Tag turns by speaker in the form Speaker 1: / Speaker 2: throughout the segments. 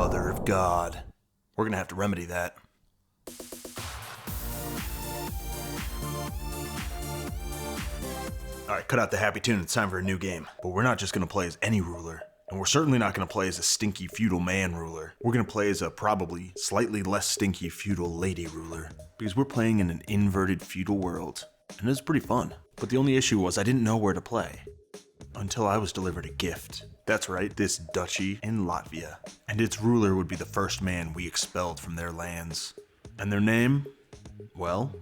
Speaker 1: mother of God. We're gonna have to remedy that. Alright, cut out the happy tune, it's time for a new game. But we're not just gonna play as any ruler. And we're certainly not gonna play as a stinky feudal man ruler. We're gonna play as a probably slightly less stinky feudal lady ruler. Because we're playing in an inverted feudal world. And it's pretty fun. But the only issue was I didn't know where to play. Until I was delivered a gift. That's right, this duchy in Latvia. And its ruler would be the first man we expelled from their lands. And their name? Well,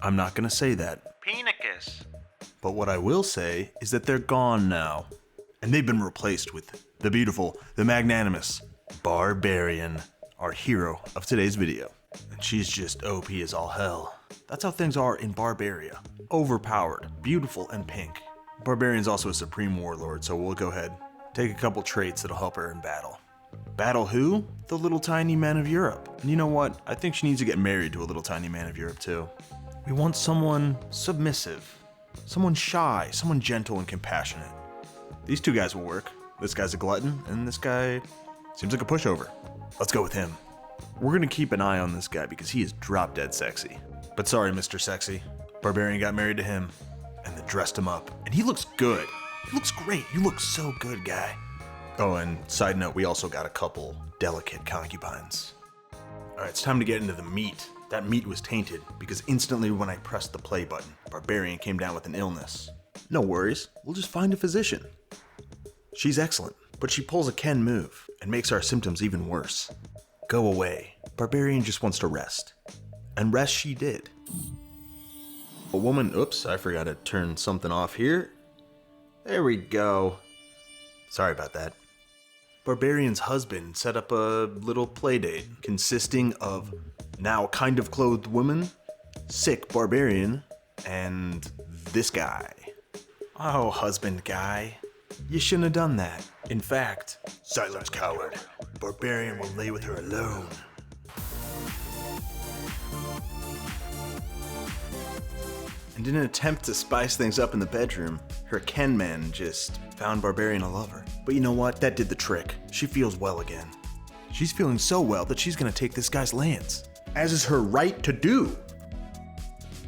Speaker 1: I'm not gonna say that.
Speaker 2: Penicus.
Speaker 1: But what I will say is that they're gone now. And they've been replaced with the beautiful, the magnanimous Barbierian, our hero of today's video. And she's just OP as all hell. That's how things are in Barbaria. Overpowered, beautiful, and pink. Barbierian's also a supreme warlord, so we'll go ahead, take a couple traits that'll help her in battle. Battle who? The little tiny man of Europe. And you know what? I think she needs to get married to a little tiny man of Europe too. We want someone submissive. Someone shy, someone gentle and compassionate. These two guys will work. This guy's a glutton, and this guy seems like a pushover. Let's go with him. We're gonna keep an eye on this guy because he is drop dead sexy. But sorry, Mr. Sexy. Barbarian got married to him, and then dressed him up. And he looks good. He looks great. You look so good, guy. Oh, and side note, we also got a couple delicate concubines. Alright, it's time to get into the meat. That meat was tainted, because instantly when I pressed the play button, Barbarian came down with an illness. No worries, we'll just find a physician. She's excellent, but she pulls a Ken move, and makes our symptoms even worse. Go away. Barbarian just wants to rest. And rest she did. A woman, oops, I forgot to turn something off here. There we go. Sorry about that. Barbarian's husband set up a little playdate consisting of now kind of clothed woman, sick Barbarian, and this guy. Oh, husband guy, you shouldn't have done that. In fact, silence coward. Barbarian will lay with her alone. And in an attempt to spice things up in the bedroom, her Ken man just found Barbarian a lover. But you know what? That did the trick. She feels well again. She's feeling so well that she's gonna take this guy's lands, as is her right to do.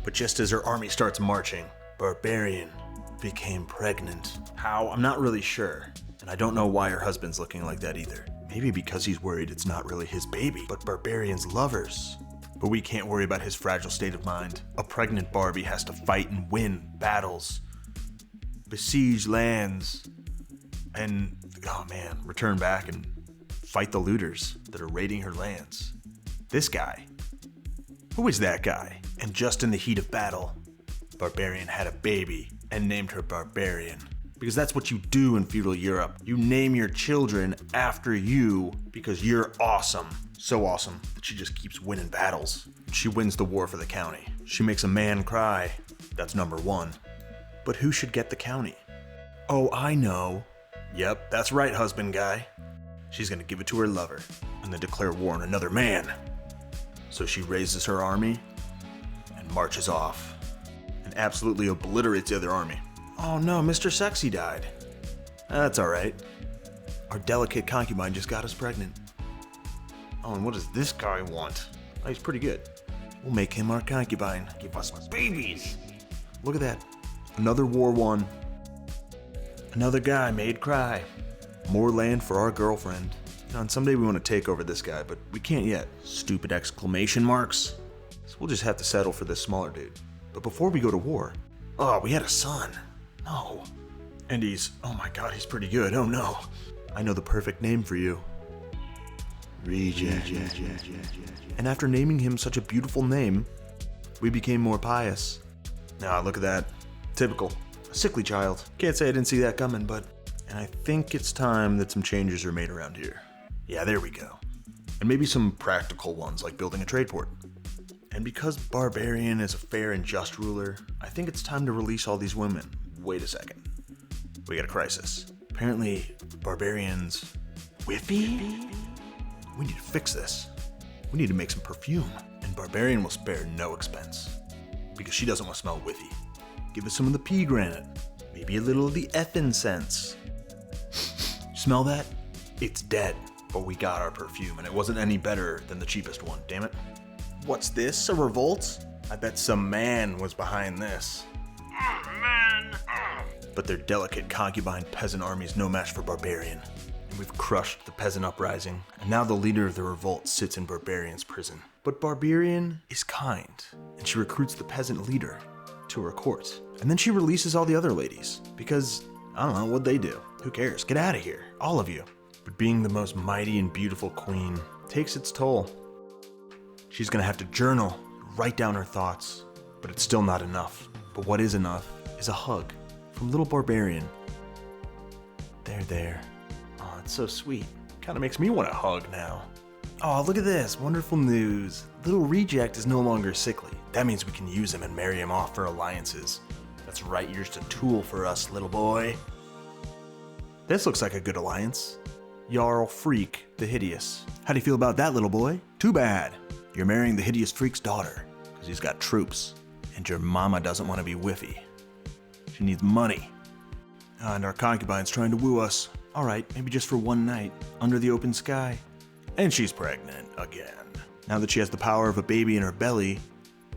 Speaker 1: But just as her army starts marching, Barbarian became pregnant. How? I'm not really sure. And I don't know why her husband's looking like that either. Maybe because he's worried it's not really his baby, but Barbarian's lovers. But we can't worry about his fragile state of mind. A pregnant Barbie has to fight and win battles, besiege lands, and, oh man, return back and fight the looters that are raiding her lands. This guy. Who is that guy? And just in the heat of battle, Barbarian had a baby and named her Barbarian. Because that's what you do in feudal Europe. You name your children after you because you're awesome. So awesome that she just keeps winning battles. She wins the war for the county. She makes a man cry. That's number one. But who should get the county? Oh, I know. Yep, that's right, husband guy. She's gonna give it to her lover and then declare war on another man. So she raises her army and marches off and absolutely obliterates the other army. Oh no, Mr. Sexy died. That's alright. Our delicate concubine just got us pregnant. Oh, and what does this guy want? Oh, he's pretty good. We'll make him our concubine. Give us babies. Look at that. Another war won. Another guy made cry. More land for our girlfriend. And someday we want to take over this guy, but we can't yet. Stupid exclamation marks. So we'll just have to settle for this smaller dude. But before we go to war, oh, we had a son. No. And he's, oh my god, he's pretty good. Oh no. I know the perfect name for you. Regen. And after naming him such a beautiful name, we became more pious. Now look at that. Typical. A sickly child. Can't say I didn't see that coming, but... And I think it's time that some changes are made around here. Yeah, there we go. And maybe some practical ones, like building a trade port. And because Barbarian is a fair and just ruler, I think it's time to release all these women. Wait a second. We got a crisis. Apparently, Barbarian's whiffy? We need to fix this. We need to make some perfume. And Barbarian will spare no expense. Because she doesn't want to smell whiffy. Give us some of the pea granite. Maybe a little of the effin' scents. Smell that? It's dead. But we got our perfume, and it wasn't any better than the cheapest one, damn it. What's this, a revolt? I bet some man was behind this. Man! But their delicate concubine peasant army is no match for Barbierian. And we've crushed the peasant uprising, and now the leader of the revolt sits in Barbierian's prison. But Barbierian is kind, and she recruits the peasant leader to her court. And then she releases all the other ladies, because, I don't know, what'd they do? Who cares? Get out of here, all of you. But being the most mighty and beautiful queen takes its toll. She's gonna have to journal, write down her thoughts, but it's still not enough. But what is enough is a hug from little Barbierian. There. Oh, it's so sweet. Kinda makes me want to hug now. Oh, look at this, wonderful news. Little Reject is no longer sickly. That means we can use him and marry him off for alliances. That's right, you're just a tool for us, little boy. This looks like a good alliance. Jarl Freak the Hideous. How do you feel about that, little boy? Too bad. You're marrying the Hideous Freak's daughter, because he's got troops, and your mama doesn't want to be whiffy. She needs money. And our concubine's trying to woo us. Alright, maybe just for one night, under the open sky. And she's pregnant again. Now that she has the power of a baby in her belly,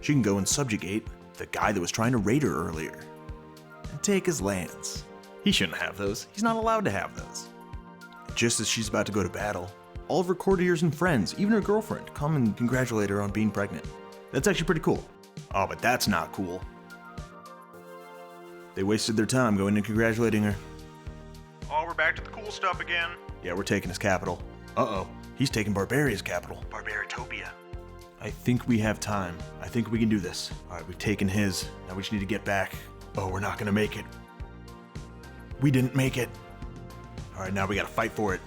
Speaker 1: she can go and subjugate the guy that was trying to raid her earlier. And take his lands. He shouldn't have those. He's not allowed to have those. Just as she's about to go to battle, all of her courtiers and friends, even her girlfriend, come and congratulate her on being pregnant. That's actually pretty cool. Oh, but that's not cool. They wasted their time going and congratulating her. Oh, we're back to the cool stuff again. Yeah, we're taking his capital. Uh-oh, he's taking Barbaria's capital. Barberitopia. I think we have time. I think we can do this. All right, we've taken his. Now we just need to get back. Oh, we're not gonna make it. We didn't make it. All right, now we gotta fight for it.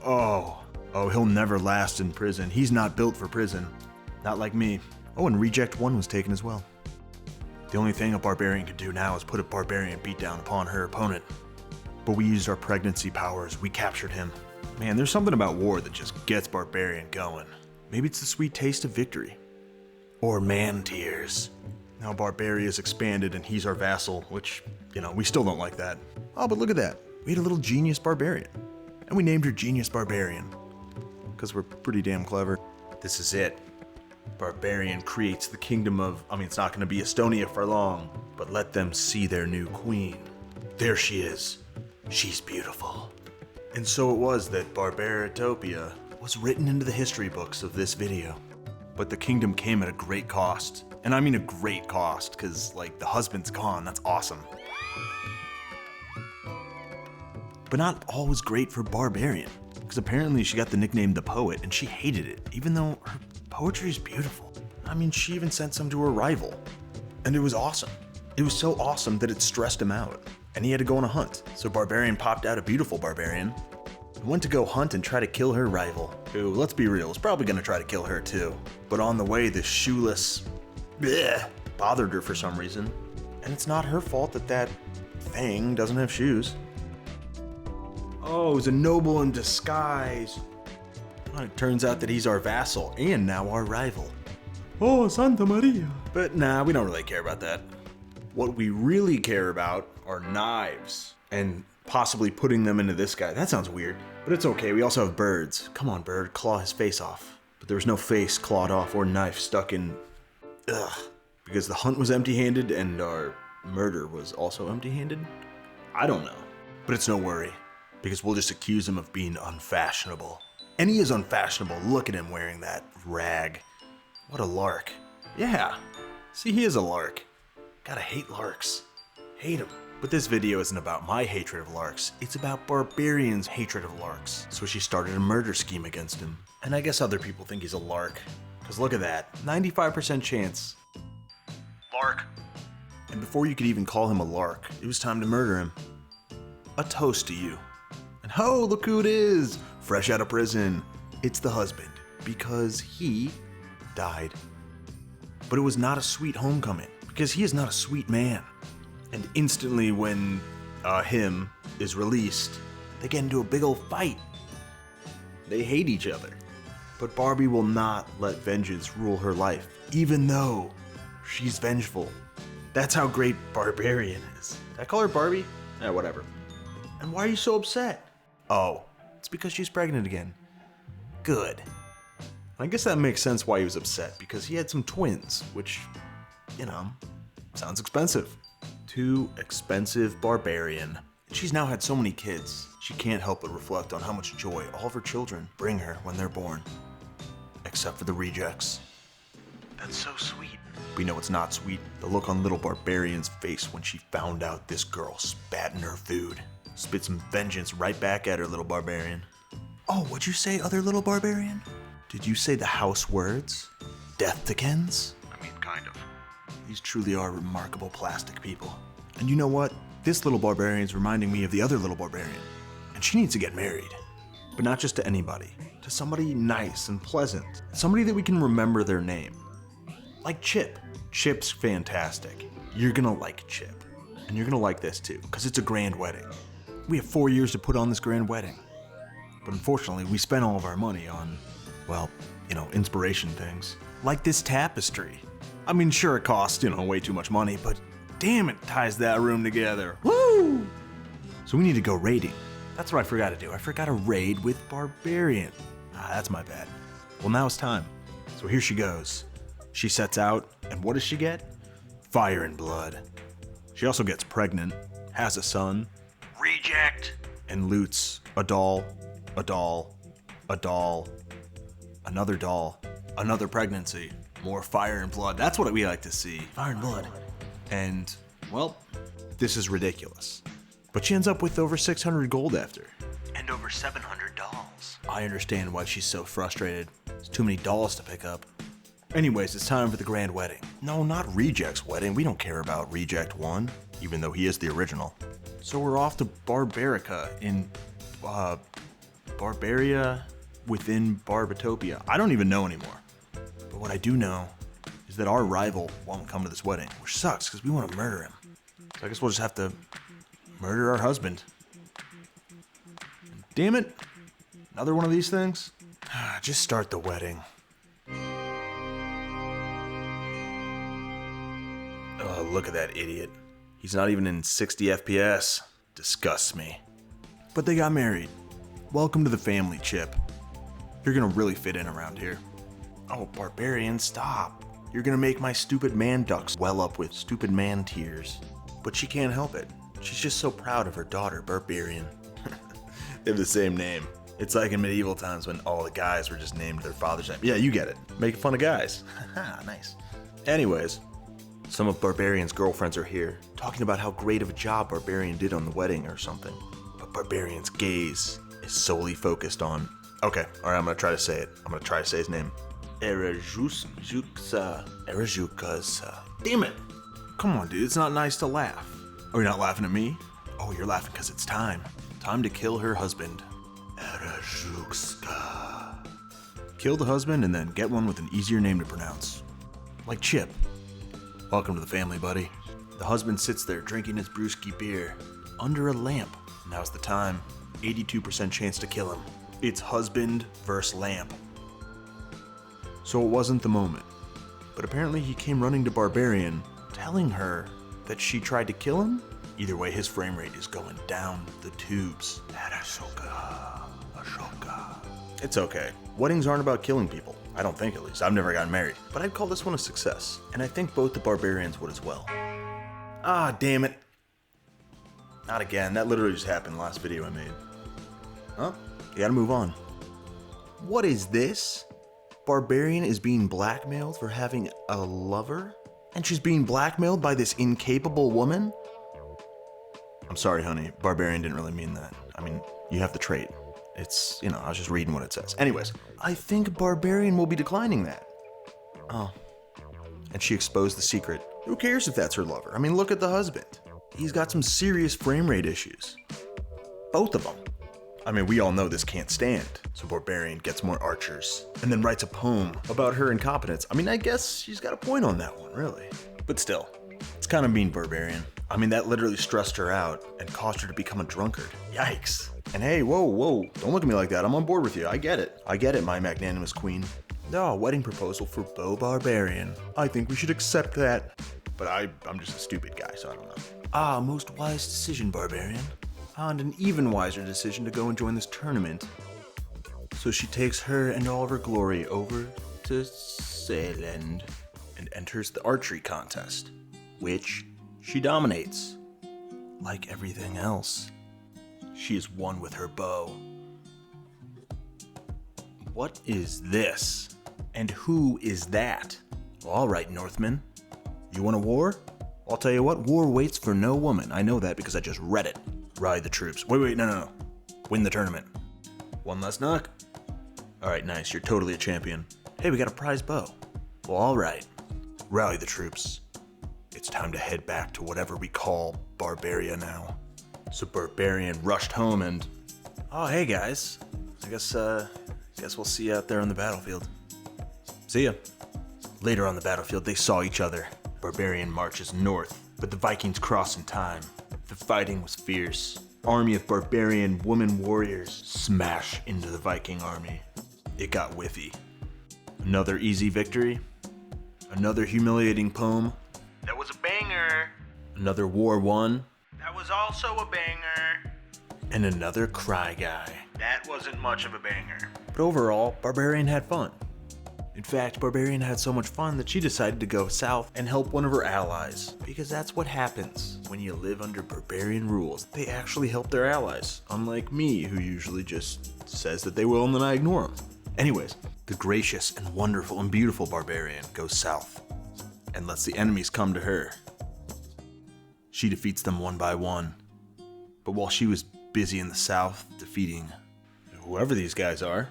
Speaker 1: Oh, he'll never last in prison. He's not built for prison. Not like me. Oh, and Reject 1 was taken as well. The only thing a Barbarian could do now is put a Barbarian beatdown upon her opponent. But we used our pregnancy powers. We captured him. Man, there's something about war that just gets Barbarian going. Maybe it's the sweet taste of victory. Or man tears. Now Barbaria's expanded and he's our vassal, which, we still don't like that. Oh, but look at that. We had a little genius Barbarian. And we named her Genius Barbarian. Because we're pretty damn clever. This is it. Barbarian creates the kingdom of, it's not going to be Estonia for long, but let them see their new queen. There she is. She's beautiful. And so it was that Barberitopia was written into the history books of this video. But the kingdom came at a great cost. And I mean a great cost, because, the husband's gone. That's awesome. But not all was great for Barbarian, because apparently she got the nickname The Poet, and she hated it, even though her poetry is beautiful. She even sent some to her rival, and it was awesome. It was so awesome that it stressed him out, and he had to go on a hunt. So Barbarian popped out a beautiful Barbarian, and went to go hunt and try to kill her rival, who, let's be real, is probably going to try to kill her too. But on the way, this shoeless bothered her for some reason, and it's not her fault that thing doesn't have shoes. Oh, he's a noble in disguise. Well, it turns out that he's our vassal and now our rival. Oh, Santa Maria. But nah, we don't really care about that. What we really care about are knives and possibly putting them into this guy. That sounds weird, but it's okay. We also have birds. Come on, bird, claw his face off. But there was no face clawed off or knife stuck in. Because the hunt was empty-handed and our murder was also empty-handed? I don't know. But it's no worry, because we'll just accuse him of being unfashionable. And he is unfashionable. Look at him wearing that rag. What a lark. Yeah. See, he is a lark. Gotta hate larks. Hate him. But this video isn't about my hatred of larks. It's about Barbarian's hatred of larks. So she started a murder scheme against him. And I guess other people think he's a lark. Because look at that. 95% chance. Lark. And before you could even call him a lark, it was time to murder him. A toast to you. And oh, look who it is! Fresh out of prison. It's the husband. Because he died. But it was not a sweet homecoming. Because he is not a sweet man. And instantly when him is released, they get into a big old fight. They hate each other. But Barbie will not let vengeance rule her life, even though she's vengeful. That's how great Barbarian is. Did I call her Barbie? Whatever. And why are you so upset? Oh, it's because she's pregnant again. Good. I guess that makes sense why he was upset, because he had some twins, which, you know, sounds expensive. Too expensive Barbarian. She's now had so many kids, she can't help but reflect on how much joy all of her children bring her when they're born. Except for the rejects. That's so sweet. But you know what's not sweet? The look on little Barbarian's face when she found out this girl spat in her food. Spit some vengeance right back at her, little Barbarian. Oh, what'd you say, other little Barbarian? Did you say the house words? Deathtikins? I mean, kind of. These truly are remarkable plastic people. And you know what? This little Barbarian's reminding me of the other little Barbarian. And she needs to get married. But not just to anybody. To somebody nice and pleasant. Somebody that we can remember their name. Like Chip. Chip's fantastic. You're gonna like Chip. And you're gonna like this too, because it's a grand wedding. We have 4 years to put on this grand wedding. But unfortunately, we spent all of our money on, well, you know, inspiration things. Like this tapestry. I mean, sure, it costs, you know, way too much money, but damn, it ties that room together. Woo! So we need to go raiding. That's what I forgot to do. I forgot to raid with Barbierian. That's my bad. Well, now it's time. So here she goes. She sets out, and what does she get? Fire and blood. She also gets pregnant, has a son, reject, and loots a doll, a doll, a doll, another doll, another pregnancy, more fire and blood. That's what we like to see. Fire and blood. And, well, this is ridiculous. But she ends up with over 600 gold after. And over 700 dolls. I understand why she's so frustrated. There's too many dolls to pick up. Anyways, it's time for the grand wedding. No, not Reject's wedding. We don't care about Reject 1, even though he is the original. So we're off to Barbarica in, Barberia within Barbatopia. I don't even know anymore. But what I do know is that our rival won't come to this wedding, which sucks because we want to murder him. So I guess we'll just have to murder our husband. Damn it. Another one of these things? Just start the wedding. Oh, look at that idiot. He's not even in 60 FPS. Disgusts me. But they got married. Welcome to the family, Chip. You're gonna really fit in around here. Oh, Barbarian, stop. You're gonna make my stupid man ducks well up with stupid man tears. But she can't help it. She's just so proud of her daughter, Barbierian. They have the same name. It's like in medieval times when all the guys were just named their father's name. Yeah, you get it. Making fun of guys. Haha, nice. Anyways, some of Barbarian's girlfriends are here, talking about how great of a job Barbarian did on the wedding or something. But Barbarian's gaze is solely focused on... Okay, alright, I'm gonna try to say it. I'm gonna try to say his name. Erajuksa. Damn it! Come on, dude, it's not nice to laugh. Oh, you're not laughing at me? Oh, you're laughing because it's time. Time to kill her husband. Erajukska. Kill the husband and then get one with an easier name to pronounce. Like Chip. Welcome to the family, buddy. The husband sits there drinking his brewski beer under a lamp. Now's the time. 82% chance to kill him. It's husband versus lamp. So it wasn't the moment. But apparently he came running to Barbarian, telling her that she tried to kill him. Either way, his frame rate is going down the tubes. Ashoka. It's okay. Weddings aren't about killing people. I don't think, at least. I've never gotten married. But I'd call this one a success. And I think both the Barbarians would as well. Ah, damn it. Not again. That literally just happened last video I made. Huh? You gotta move on. What is this? Barbarian is being blackmailed for having a lover? And she's being blackmailed by this incapable woman? I'm sorry, honey. Barbarian didn't really mean that. I mean, you have the trait. It's, you know, I was just reading what it says. Anyways, I think Barbarian will be declining that. Oh. And she exposed the secret. Who cares if that's her lover? I mean, look at the husband. He's got some serious frame rate issues. Both of them. I mean, we all know this can't stand. So Barbarian gets more archers and then writes a poem about her incompetence. I mean, I guess she's got a point on that one, really. But still, it's kind of mean, Barbarian. I mean, that literally stressed her out and caused her to become a drunkard. Yikes. And hey, whoa, don't look at me like that. I'm on board with you. I get it, my magnanimous queen. No, wedding proposal for Beau Barbarian. I think we should accept that. But I'm just a stupid guy, so I don't know. Ah, most wise decision, Barbarian. And an even wiser decision to go and join this tournament. So she takes her and all of her glory over to Sealand and enters the archery contest, which she dominates. Like everything else, she is one with her bow. What is this? And who is that? Well, all right, Northmen. You want a war? I'll tell you what, war waits for no woman. I know that because I just read it. Rally the troops. Wait, no. Win the tournament. One last knock. All right, nice. You're totally a champion. Hey, we got a prize bow. Well, all right. Rally the troops. It's time to head back to whatever we call Barberia now. So Barberian rushed home and... Oh, hey guys. I guess we'll see you out there on the battlefield. See ya. Later on the battlefield, they saw each other. Barberian marches north, but the Vikings cross in time. The fighting was fierce. Army of Barbarian woman warriors smash into the Viking army. It got whiffy. Another easy victory. Another humiliating poem. That was a banger. Another war won. That was also a banger. And another cry guy. That wasn't much of a banger. But overall, Barberian had fun. In fact, Barberian had so much fun that she decided to go south and help one of her allies. Because that's what happens when you live under Barberian rules. They actually help their allies, unlike me, who usually just says that they will and then I ignore them. Anyways, the gracious and wonderful and beautiful Barberian goes south and lets the enemies come to her. She defeats them one by one. But while she was busy in the south defeating whoever these guys are,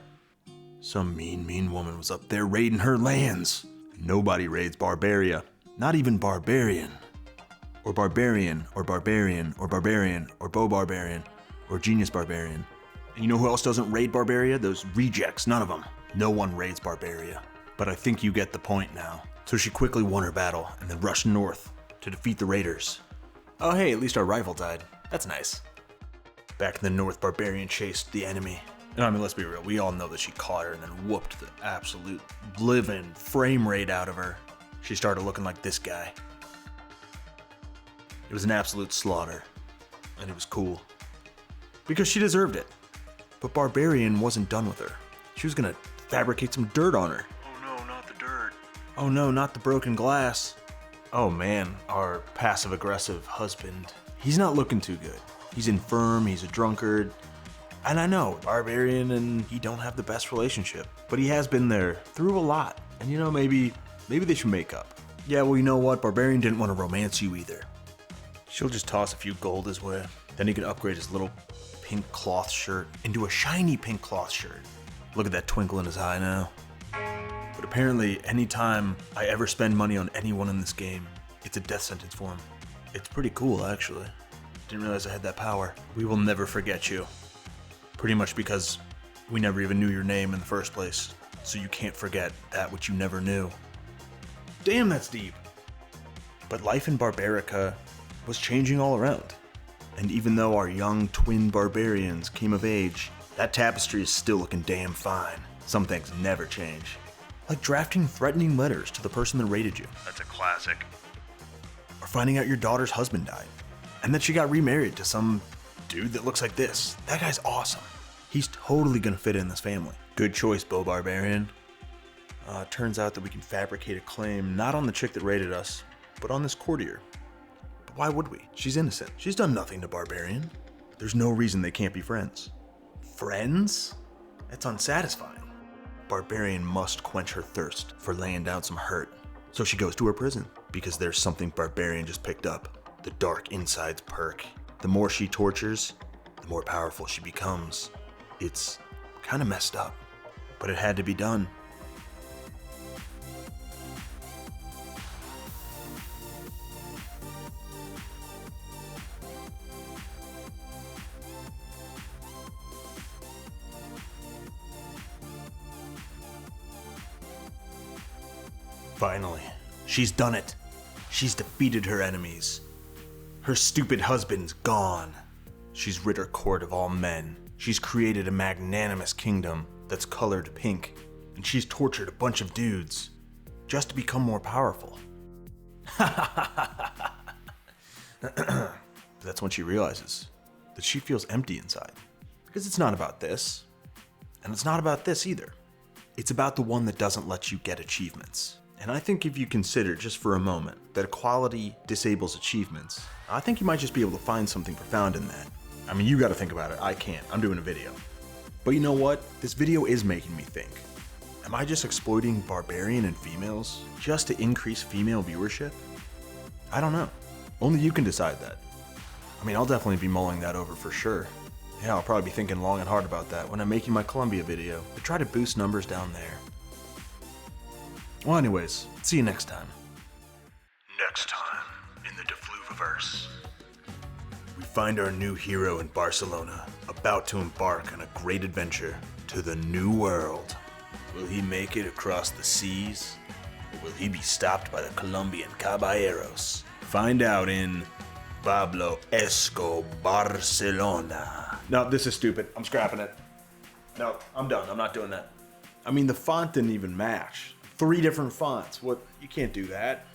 Speaker 1: some mean woman was up there raiding her lands. Nobody raids Barberia. Not even Barbarian. Or Barbarian, or Barbarian, or Barbarian, or Bow Barbarian, or Genius Barbarian. And you know who else doesn't raid Barberia? Those rejects, none of them. No one raids Barberia. But I think you get the point now. So she quickly won her battle and then rushed north to defeat the raiders. Oh hey, at least our rival died. That's nice. Back in the north, Barbarian chased the enemy. And I mean, let's be real, we all know that she caught her and then whooped the absolute living frame rate out of her. She started looking like this guy. It was an absolute slaughter. And it was cool. Because she deserved it. But Barbarian wasn't done with her. She was gonna fabricate some dirt on her. Oh no, not the dirt. Oh no, not the broken glass. Oh man, our passive-aggressive husband. He's not looking too good. He's infirm, he's a drunkard. And I know, Barbarian and he don't have the best relationship, but he has been there through a lot. And you know, maybe they should make up. Yeah, well, you know what? Barbarian didn't want to romance you either. She'll just toss a few gold his way. Then he can upgrade his little pink cloth shirt into a shiny pink cloth shirt. Look at that twinkle in his eye now. But apparently, anytime I ever spend money on anyone in this game, it's a death sentence for him. It's pretty cool, actually. Didn't realize I had that power. We will never forget you. Pretty much because we never even knew your name in the first place, so you can't forget that which you never knew. Damn, that's deep! But life in Barbarica was changing all around. And even though our young twin barbarians came of age, that tapestry is still looking damn fine. Some things never change. Like drafting threatening letters to the person that raided you. That's a classic. Or finding out your daughter's husband died, and that she got remarried to some dude that looks like this. That guy's awesome. He's totally gonna fit in this family. Good choice, Bow Barbarian. Turns out that we can fabricate a claim not on the chick that raided us, but on this courtier. But why would we? She's innocent. She's done nothing to Barbarian. There's no reason they can't be friends. Friends? That's unsatisfying. Barbarian must quench her thirst for laying down some hurt. So she goes to her prison, because there's something Barbarian just picked up. The Dark Insides perk. The more she tortures, the more powerful she becomes. It's kind of messed up, but it had to be done. Finally, she's done it. She's defeated her enemies. Her stupid husband's gone. She's rid her court of all men. She's created a magnanimous kingdom that's colored pink. And she's tortured a bunch of dudes just to become more powerful. That's when she realizes that she feels empty inside. Because it's not about this. And it's not about this either. It's about the one that doesn't let you get achievements. And I think if you consider just for a moment that equality disables achievements, I think you might just be able to find something profound in that. I mean, you gotta think about it. I can't. I'm doing a video. But you know what? This video is making me think. Am I just exploiting Barbarian and females just to increase female viewership? I don't know. Only you can decide that. I mean, I'll definitely be mulling that over for sure. Yeah, I'll probably be thinking long and hard about that when I'm making my Columbia video to try to boost numbers down there. Well, anyways, see you next time. Next time in the Flooveverse, we find our new hero in Barcelona, about to embark on a great adventure to the new world. Will he make it across the seas, or will he be stopped by the Colombian caballeros? Find out in Pablo Esco Barcelona. No, this is stupid. I'm scrapping it. No, I'm done. I'm not doing that. I mean, the font didn't even match. 3 different fonts. What? You can't do that.